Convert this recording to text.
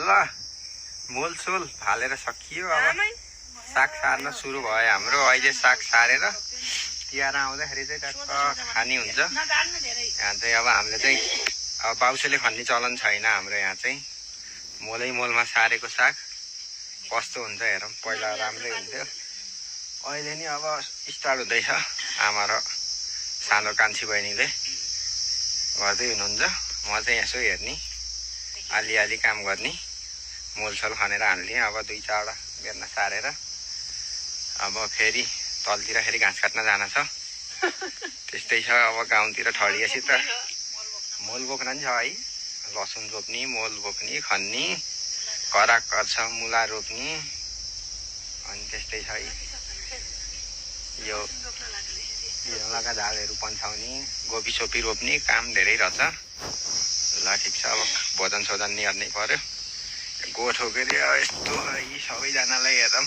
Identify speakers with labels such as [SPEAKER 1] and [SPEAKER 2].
[SPEAKER 1] ल मोलसोल फालेर सकियो। अब साग सार्न सुरु भयो हाम्रो। अहिले साग सारेर तिहार आउँदाखेरि चाहिँ टक्क खाने हुन्छ। यहाँ चाहिँ अब हामीले चाहिँ अब बाउसेले खन्ने चलन छैन हाम्रो यहाँ चाहिँ। मोलै मोलमा सारेको साग कस्तो हुन्छ हेरौँ। पहिला राम्रै हुन्थ्यो, अहिले नि अब स्टार्ट हुँदैछ। आमा र सानो कान्छी बहिनीले गर्दै हुनुहुन्छ। म चाहिँ यसो हेर्ने, अलिअलि काम गर्ने, मोलसोल खनेर हाल्ने। अब 2-4वटा बेर्ना सारेर अब फेरि तलतिर फेरि घाँस काट्न जान छ। त्यस्तै छ अब गाउँतिर ठडिएपछि त मोल बोक्न नि छ है। लसुन रोप्ने, मोल बोक्ने, खन्ने, कराक छ, मुला रोप्ने, अनि त्यस्तै छ है। यो हिउँलाका झालहरू पन्छाउने, गोपी सोपी रोप्ने काम धेरै रहेछ। ल ठिक छ, अब भोजन सोजन नि गर्नै पर्यो। गोठो के अरे यस्तो यी सबैजनालाई हेरौँ।